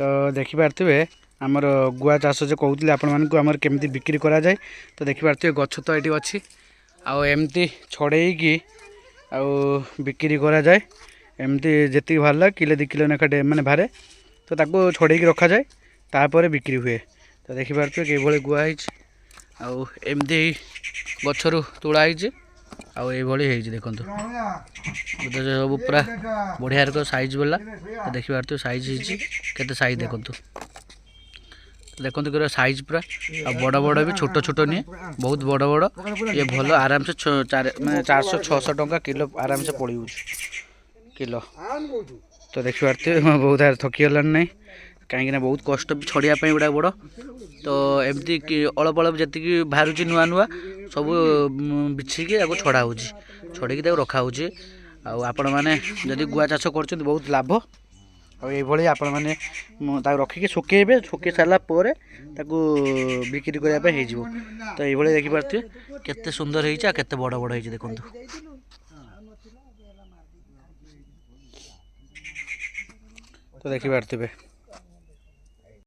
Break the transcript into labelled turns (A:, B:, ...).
A: तो देखिपे आमर गुआ चाष जो कहते आपण आमर केमती बिक्री करा जाए तो देखिपे गछ तो ये अच्छी आमती छड़े आउ बिक्री करा जाए एमती जी बाहर किलो 2 किलो नेखा मैंने बाहर तो ताको छड़े रखा जाए तापर बिक्री हुए। तो देखिपे कि गुआ एमती गचर तोड़ाई आई देखो सब पूरा बढ़िया रक सैज बोला। तो देखिए सैज के सैज देखो देखो कि सैज पूरा बड़ बड़ भी छोट छोट नहीं बहुत बड़ बड़ ये भल आराम से मैं 400-600 टंका किलो आराम से पड़ किलो। तो देखिए बहुत थकी गलानी ना कहीं बहुत कष्ट भी छड़ियापाई गुड़ा बड़। तो एमती अल्प अल्प जी बाहर नुआ नुआ सब बिछिकी छड़ा हो छड़े रखा आपण मैंने जदि गुआ चाष कर बहुत लाभ और आपण मैंने रखिकी सुखेबे सुखे सारापर बिक्री करने हो। तो ये देखिपे केते सुंदर होते बड़ बड़ हो देखो। तो देखिपे